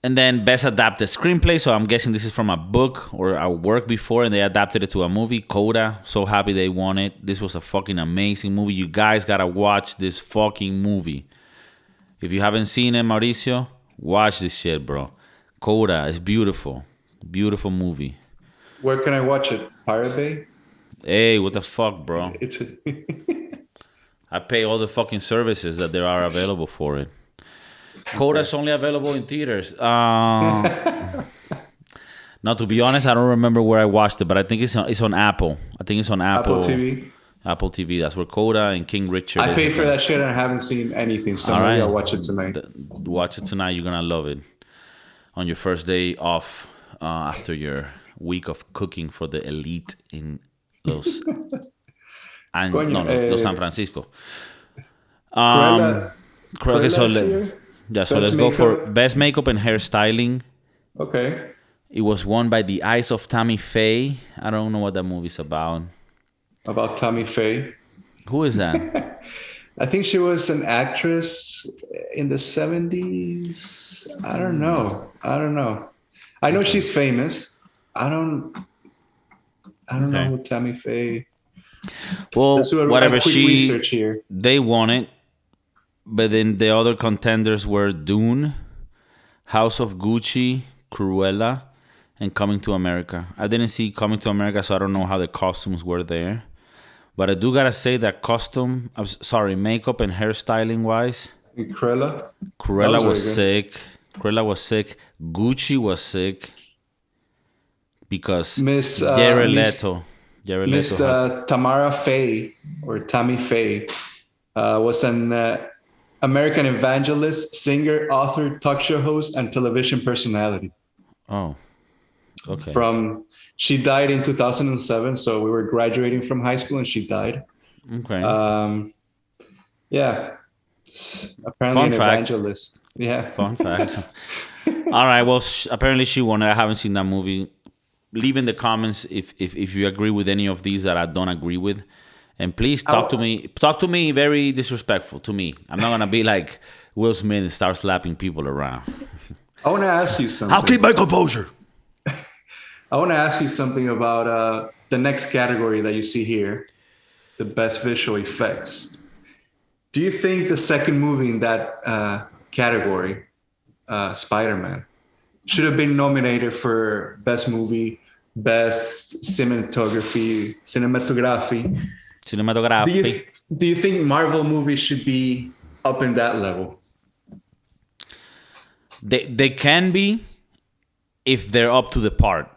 And then best adapted screenplay. So I'm guessing this is from a book or a work before and they adapted it to a movie. Coda. So happy they won it. This was a fucking amazing movie. You guys gotta watch this fucking movie. If you haven't seen it, Mauricio, watch this shit, bro. Coda is beautiful. Beautiful movie. Where can I watch it? Pirate Bay? Hey, what the fuck, bro? I pay all the fucking services that there are available for it. Coda's only available in theaters. Now, to be honest, I don't remember where I watched it, but I think it's on Apple. I think it's on Apple TV. Apple TV. That's where Coda and King Richard. I paid for that shit and I haven't seen anything, so maybe I'll watch it tonight. Watch it tonight. You're gonna love it. On your first day off after your week of cooking for the elite in Los San Francisco. Okay, so let's go for best makeup and hairstyling. Okay. It was won by The Eyes of Tammy Faye. I don't know what that movie's about. About Tammy Faye? Who is that? I think she was an actress in the 70s. I don't know. I know she's famous. I don't know who Tammy Faye. Well, whatever, they won it. But then the other contenders were Dune, House of Gucci, Cruella, and Coming to America. I didn't see Coming to America, so I don't know how the costumes were there. But I do gotta say that makeup and hairstyling wise, Cruella was sick. Gucci was sick because Jared Leto. Miss Tamara Faye or Tammy Faye was an American evangelist, singer, author, talk show host, and television personality. Oh, okay. She died in 2007, so we were graduating from high school and she died. Okay. Yeah. Apparently Fun an facts. evangelist. Yeah. Fun facts. All right. Well, apparently she won. I haven't seen that movie. Leave in the comments if you agree with any of these that I don't agree with, and please talk to me. Talk to me very disrespectful to me. I'm not gonna be like Will Smith and start slapping people around. I want to ask you something. I'll keep my composure. I want to ask you something about the next category that you see here, the best visual effects. Do you think the second movie in that category, Spider-Man, should have been nominated for best movie, best cinematography? Do you think Marvel movies should be up in that level? They can be if they're up to the part.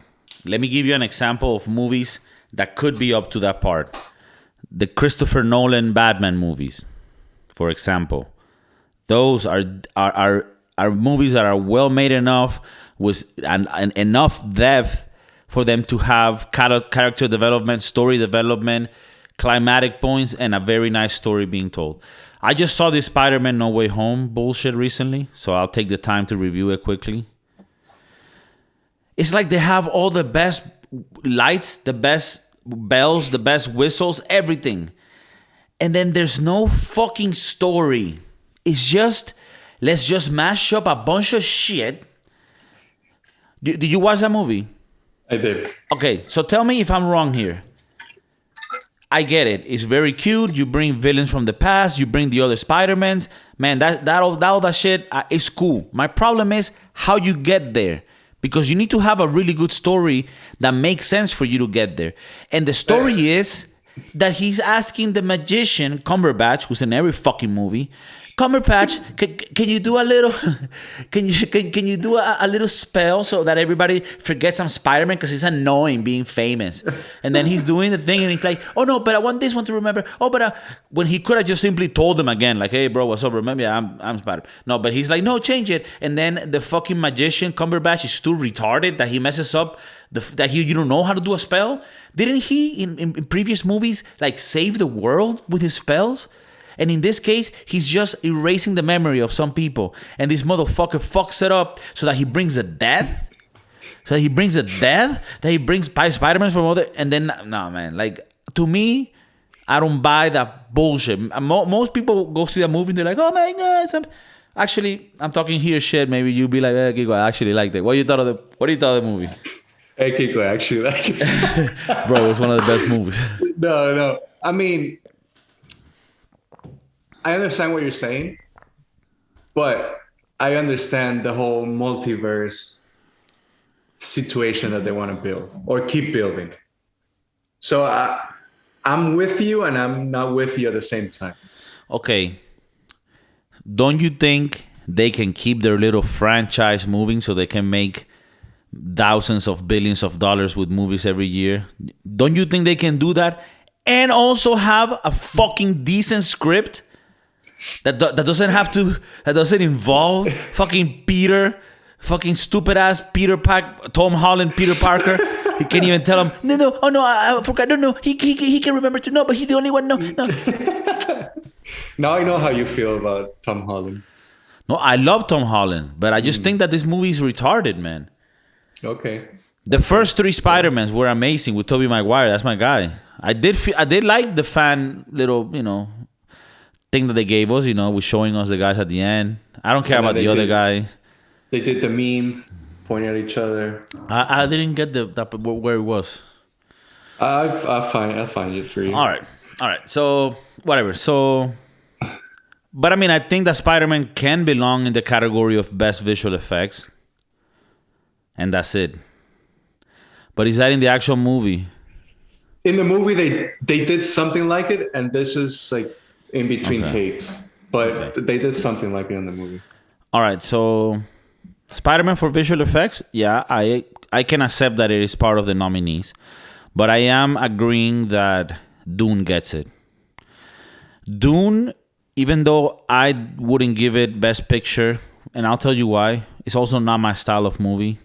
Let me give you an example of movies that could be up to that part. The Christopher Nolan Batman movies, for example. Those are movies that are well made enough with and enough depth for them to have character development, story development, climatic points, and a very nice story being told. I just saw this Spider-Man No Way Home bullshit recently, so I'll take the time to review it quickly. It's like they have all the best lights, the best bells, the best whistles, everything. And then there's no fucking story. It's just, let's just mash up a bunch of shit. Did you watch that movie? I did. Okay, so tell me if I'm wrong here. I get it. It's very cute. You bring villains from the past. You bring the other Spider-Mans. Man, all that shit is cool. My problem is how you get there. Because you need to have a really good story that makes sense for you to get there. And the story is that he's asking the magician, Cumberbatch, who's in every fucking movie, Cumberbatch, can you do a little, can you do a little spell so that everybody forgets I'm Spider-Man because it's annoying being famous. And then he's doing the thing and he's like, oh no, but I want this one to remember. Oh, but when he could have just simply told them again, like, hey bro, what's up? Remember, I'm Spider-Man. No, but he's like, no, change it. And then the fucking magician Cumberbatch is too retarded that he messes up that you don't know how to do a spell. Didn't he in previous movies like save the world with his spells? And in this case, he's just erasing the memory of some people. And this motherfucker fucks it up so that he brings a death. That he brings Spider-Man from other... And then, no, man. Like, to me, I don't buy that bullshit. Most people go see the movie and they're like, oh my God. Actually, I'm talking here shit. Maybe you'll be like, hey, Kiko, I actually liked it. What do you thought of the movie? Hey, Kiko, I actually like it. Bro, it's one of the best movies. No. I mean... I understand what you're saying, but I understand the whole multiverse situation that they want to build or keep building. So I'm with you and I'm not with you at the same time. Okay. Don't you think they can keep their little franchise moving so they can make thousands of billions of dollars with movies every year? Don't you think they can do that and also have a fucking decent script? That doesn't involve fucking stupid ass Tom Holland, Peter Parker. He can't even tell him, no, oh no, I forgot, no, he can remember to, no, but he's the only one, no. Now I know how you feel about Tom Holland. No, I love Tom Holland, but I just think that this movie is retarded, man. Okay. The first three Spider-Mans were amazing with Tobey Maguire. That's my guy. I did like the fan little, thing that they gave us, with showing us the guys at the end. I don't care about the other guy. They did the meme, pointing at each other. I didn't get where it was. I'll find it for you. All right. So whatever. So, but I mean, I think that Spider-Man can belong in the category of best visual effects, and that's it. But is that in the actual movie? In the movie, they did something like it, and this is like in between takes. But they did something like it in the movie. All right, so Spider-Man for visual effects, yeah, I can accept that it is part of the nominees. But I am agreeing that Dune gets it. Dune, even though I wouldn't give it Best Picture, and I'll tell you why. It's also not my style of movie.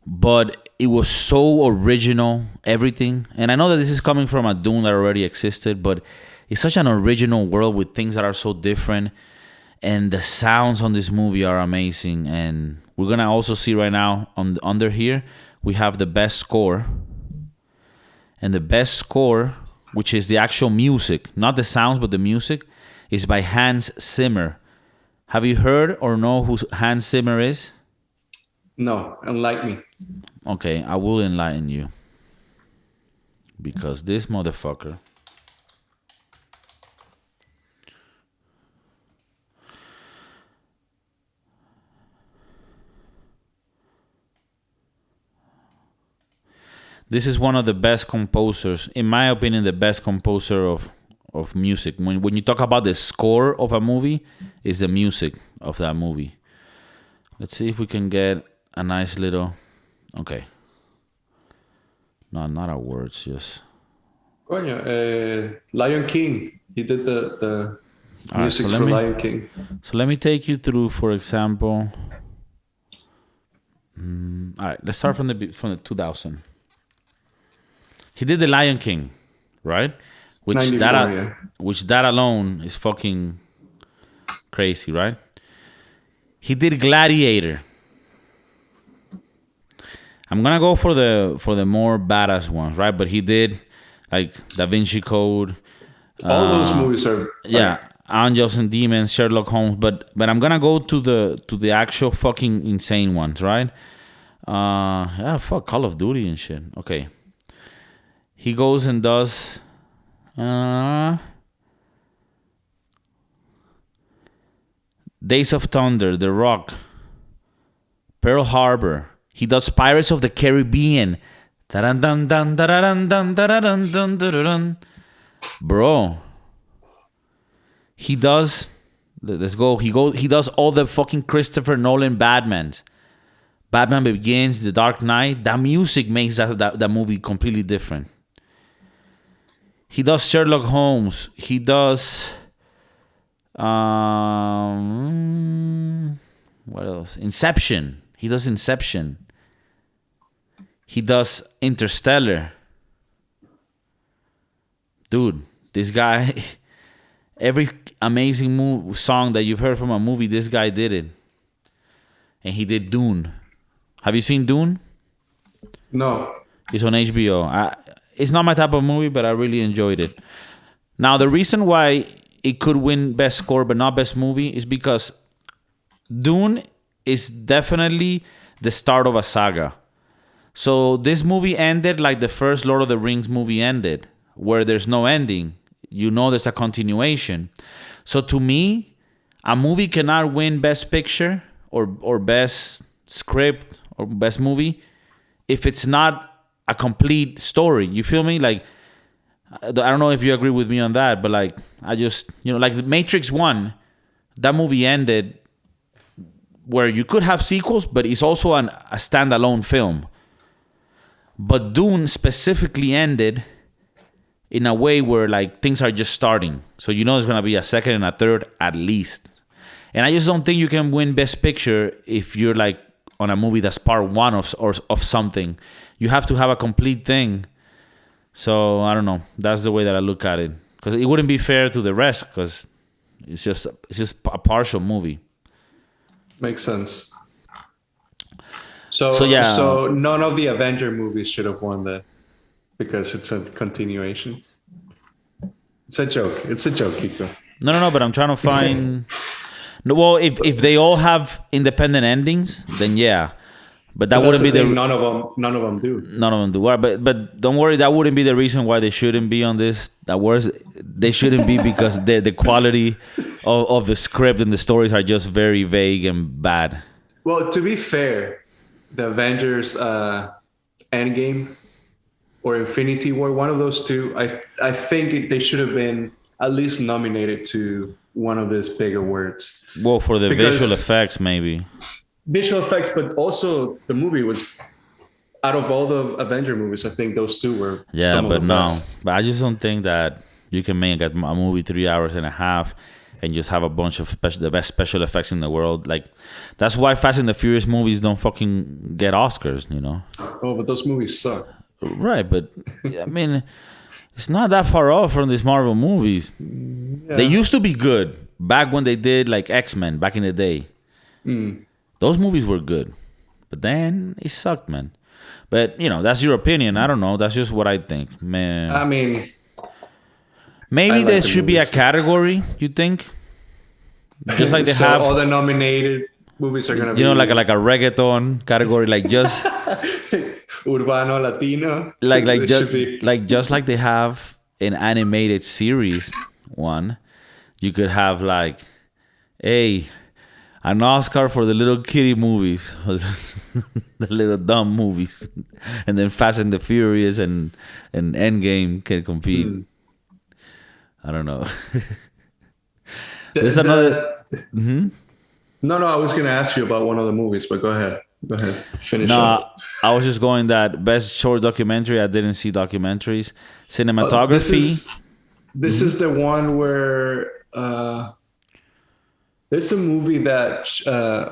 But it was so original, everything. And I know that this is coming from a Dune that already existed, but it's such an original world with things that are so different. And the sounds on this movie are amazing. And we're going to also see right now under here, we have the best score. And the best score, which is the actual music, not the sounds, but the music, is by Hans Zimmer. Have you heard or know who Hans Zimmer is? No, enlighten me. Okay, I will enlighten you. Because this motherfucker... This is one of the best composers, in my opinion, the best composer of music. When you talk about the score of a movie, it's the music of that movie. Let's see if we can get a nice little... Okay. No, not our words, just... Coño, Lion King. He did the music for Lion King. So let me take you through, for example... all right, let's start from the 2000. He did the Lion King, right? Which that alone is fucking crazy, right? He did Gladiator. I'm gonna go for the more badass ones, right? But he did like Da Vinci Code. All those movies are Angels and Demons, Sherlock Holmes. But I'm gonna go to the actual fucking insane ones, right? Fuck Call of Duty and shit. Okay. He goes and does Days of Thunder, The Rock, Pearl Harbor. He does Pirates of the Caribbean. Bro. He does... Let's go. He does all the fucking Christopher Nolan Batmans. Batman Begins, The Dark Knight. That music makes that movie completely different. He does Sherlock Holmes. He does... what else? Inception. He does Inception. He does Interstellar. Dude, this guy... Every amazing song that you've heard from a movie, this guy did it. And he did Dune. Have you seen Dune? No. It's on HBO. It's not my type of movie, but I really enjoyed it. Now, the reason why it could win Best Score but not Best Movie is because Dune is definitely the start of a saga. So this movie ended like the first Lord of the Rings movie ended, where there's no ending. You know there's a continuation. So to me, a movie cannot win Best Picture or Best Script or Best Movie if it's not a complete story. You feel me? Like, I don't know if you agree with me on that, but like, I just, like Matrix 1, that movie ended where you could have sequels, but it's also a standalone film. But Dune specifically ended in a way where like things are just starting. So there's going to be a second and a third at least. And I just don't think you can win Best Picture if you're like on a movie that's part one of something. You have to have a complete thing. So I don't know. That's the way that I look at it. Because it wouldn't be fair to the rest because it's just a partial movie. Makes sense. So none of the Avenger movies should have won that because it's a continuation. It's a joke, KIKO. No, but I'm trying to find... No, well, if they all have independent endings, then yeah. But that wouldn't be none of them do. None of them do. But don't worry, that wouldn't be the reason why they shouldn't be on this. They shouldn't be because the quality of the script and the stories are just very vague and bad. Well, to be fair, the Avengers Endgame or Infinity War, one of those two, I think they should have been at least nominated to one of these big awards. Well, for the visual effects, maybe. Visual effects, but also the movie was, out of all the Avenger movies, I think those two were some of the best. But I just don't think that you can make a movie 3 hours and a half and just have a bunch of the best special effects in the world. Like, that's why Fast and the Furious movies don't fucking get Oscars, you know? Oh, but those movies suck. Right, but I mean, it's not that far off from these Marvel movies. Yeah. They used to be good back when they did like X-Men back in the day. Those movies were good, but then it sucked, man. But you know, that's your opinion. I don't know. That's just what I think, man. I mean, maybe like there the should be a movies. category. You think? Just like they so have, all the nominated movies are gonna be, you know, like a reggaeton category, like just Urbano, Latino. like It should be. just like they have an animated series one. You could have like, hey, an Oscar for the little kiddie movies, the little dumb movies, and then Fast and the Furious and Endgame can compete. I don't know. There's another. No, I was gonna ask you about one of the movies, but go ahead. Finish No, up. I was just going that best short documentary. I didn't see documentaries. Cinematography. This is the one where there's a movie that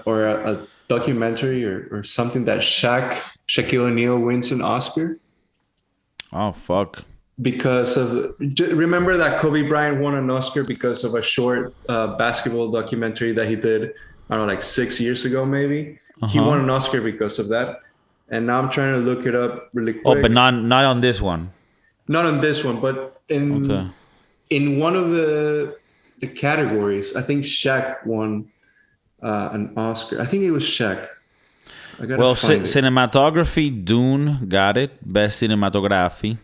or a documentary or something that Shaquille O'Neal wins an Oscar Oh fuck. because of, remember that Kobe Bryant won an Oscar because of a short basketball documentary that he did, I don't know, like 6 years ago maybe. He won an Oscar because of that. And now I'm trying to look it up really quick. Oh, but not on this one. Not on this one, but in one of the categories, I think Shaq won an Oscar. I think it was Shaq. Well, cinematography, Dune got it, best cinematography,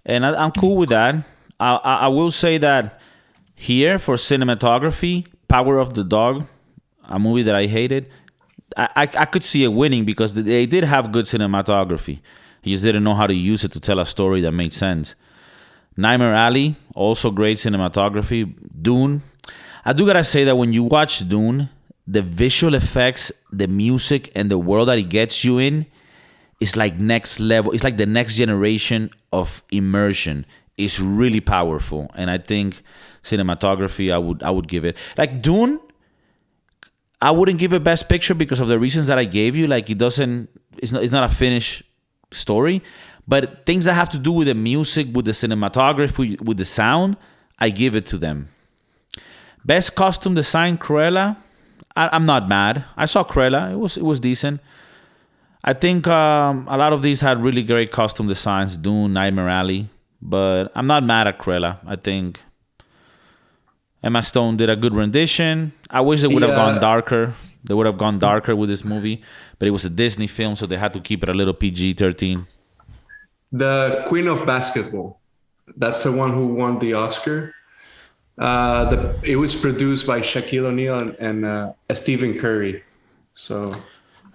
and I'm cool with that. I will say that here for cinematography, Power of the Dog, a movie that I hated, I could see it winning because they did have good cinematography. He just didn't know how to use it to tell a story that made sense. Nightmare Alley, also great cinematography. Dune, I do gotta say that when you watch Dune, the visual effects, the music, and the world that it gets you in is like next level. It's like the next generation of immersion. It's really powerful, and I think cinematography, I would give it. Like Dune, I wouldn't give it best picture because of the reasons that I gave you. Like it's not a finished story, but things that have to do with the music, with the cinematography, with the sound, I give it to them. Best costume design, Cruella. I'm not mad. I saw Cruella. It was decent. I think a lot of these had really great costume designs, Dune, Nightmare Alley, but I'm not mad at Cruella. I think Emma Stone did a good rendition. I wish they would have gone darker. They would have gone darker with this movie, but it was a Disney film, so they had to keep it a little PG-13. The Queen of Basketball. That's the one who won the Oscar. It was produced by Shaquille O'Neal and Stephen Curry. So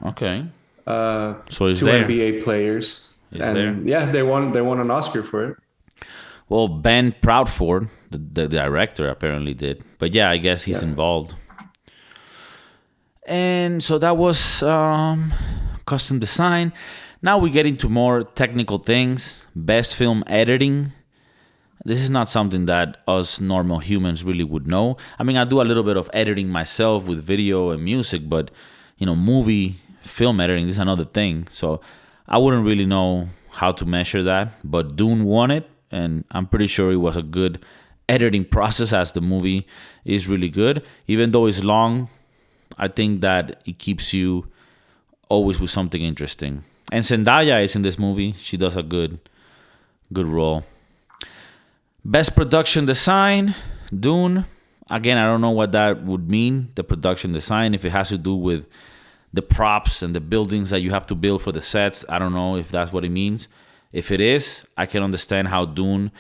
okay. So it's two there. NBA players. It's there. Yeah, they won an Oscar for it. Well, Ben Proudford, the director, apparently did. But yeah, I guess he's involved. And so that was costume design. Now we get into more technical things. Best film editing. This is not something that us normal humans really would know. I mean, I do a little bit of editing myself with video and music, but movie film editing, this is another thing. So I wouldn't really know how to measure that. But Dune won it, and I'm pretty sure it was a good editing process, as the movie is really good. Even though it's long, I think that it keeps you always with something interesting. And Zendaya is in this movie. She does a good role. Best production design, Dune. Again, I don't know what that would mean, the production design, if it has to do with the props and the buildings that you have to build for the sets. I don't know if that's what it means. If it is, I can understand how Dune,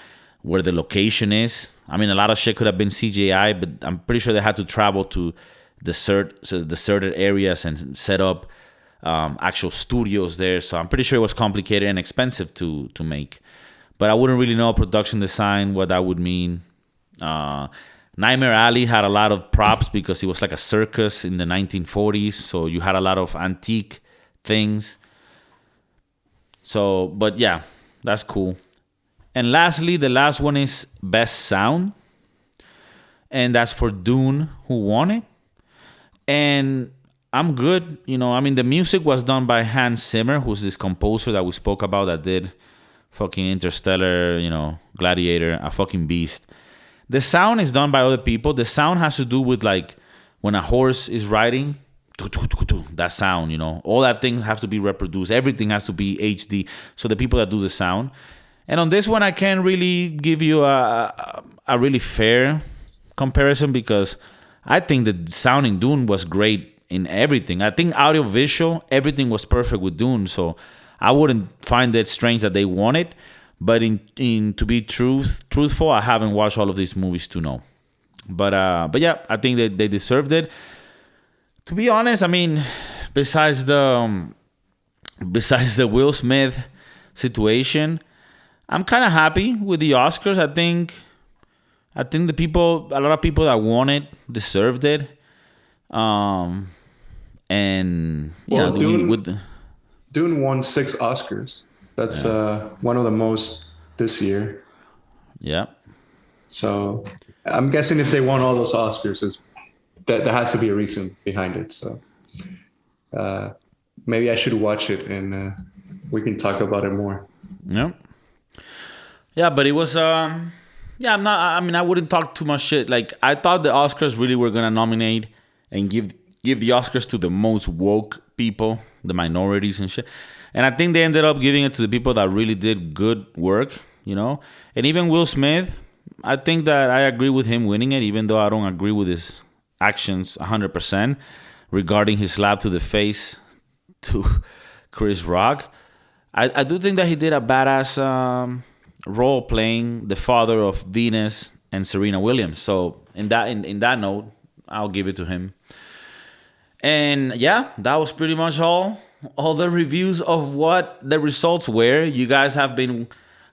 where the location is. I mean, a lot of shit could have been CGI, but I'm pretty sure they had to travel to deserted areas and set up actual studios there. So I'm pretty sure it was complicated and expensive to make. But I wouldn't really know production design, what that would mean. Nightmare Alley had a lot of props because it was like a circus in the 1940s. So you had a lot of antique things. So, but yeah, that's cool. And lastly, the last one is best sound. and that's for Dune, who won it. And I'm good. I mean, the music was done by Hans Zimmer, who's this composer that we spoke about that did fucking Interstellar, Gladiator, a fucking beast. The sound is done by other people. The sound has to do with like when a horse is riding, that sound, all that thing has to be reproduced. Everything has to be HD. So the people that do the sound. And on this one, I can't really give you a really fair comparison because I think the sound in Dune was great in everything. I think audio visual, everything was perfect with Dune. So I wouldn't find it strange that they won it. But in to be truthful, I haven't watched all of these movies to know. But yeah, I think that they deserved it. To be honest, I mean, besides the Will Smith situation, I'm kind of happy with the Oscars. I think a lot of people that won it deserved it. And yeah, Dune won 6 Oscars. That's one of the most this year. Yeah. So I'm guessing if they won all those Oscars, there has to be a reason behind it. So maybe I should watch it and we can talk about it more. Yeah. Yeah, but it was I wouldn't talk too much shit. Like, I thought the Oscars really were gonna nominate and give the Oscars to the most woke people, the minorities and shit. And I think they ended up giving it to the people that really did good work, And even Will Smith, I think that I agree with him winning it, even though I don't agree with his actions 100% regarding his slap to the face to Chris Rock. I do think that he did a badass role playing the father of Venus and Serena Williams. So in that note, I'll give it to him. And yeah, that was pretty much all the reviews of what the results were. You guys have been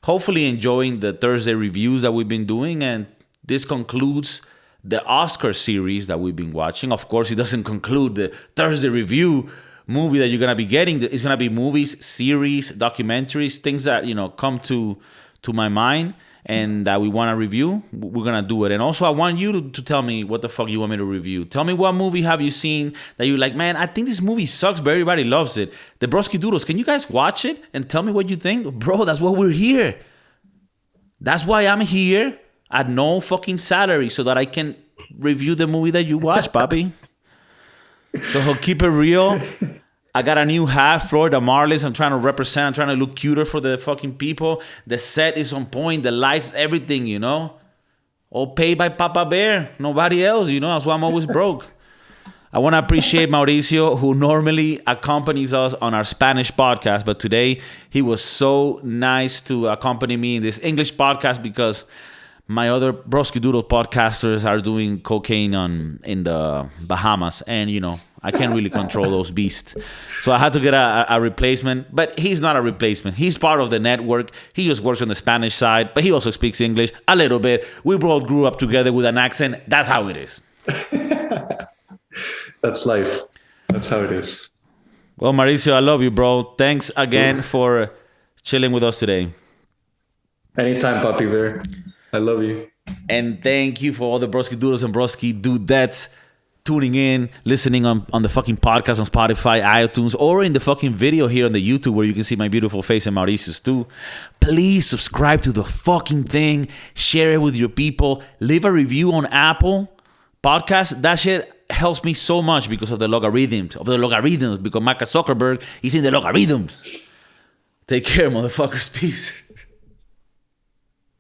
hopefully enjoying the Thursday reviews that we've been doing, and this concludes the Oscar series that we've been watching. Of course, it doesn't conclude the Thursday review movie that you're gonna be getting. It's gonna be movies, series, documentaries, things that come to my mind and that we want to review. We're gonna do it. And also, I want you to tell me what the fuck you want me to review. Tell me what movie have you seen that you're like, man, I think this movie sucks, but everybody loves it. The Broskiedoodles, can you guys watch it and tell me what you think? Bro, that's why we're here. That's why I'm here at no fucking salary, so that I can review the movie that you watch, papi. So keep it real. I got a new hat, Florida Marlins. I'm trying to represent. I'm trying to look cuter for the fucking people. The set is on point. The lights, everything, All paid by Papa Bear. Nobody else, That's why I'm always broke. I want to appreciate Mauricio, who normally accompanies us on our Spanish podcast. But today, he was so nice to accompany me in this English podcast because my other Broskiedoodles podcasters are doing cocaine in the Bahamas. And, I can't really control those beasts. So I had to get a replacement. But he's not a replacement. He's part of the network. He just works on the Spanish side. But he also speaks English a little bit. We both grew up together with an accent. That's how it is. That's life. That's how it is. Well, Mauricio, I love you, bro. Thanks again for chilling with us today. Anytime, Papi Bear. I love you. And thank you for all the Broskiedoodles and Broskiedudettes tuning in, listening on the fucking podcast on Spotify, iTunes, or in the fucking video here on the YouTube where you can see my beautiful face and Mauricio's too. Please subscribe to the fucking thing. Share it with your people. Leave a review on Apple Podcast. That shit helps me so much because of the logarithms. Because Mark Zuckerberg is in the logarithms. Take care, motherfuckers. Peace.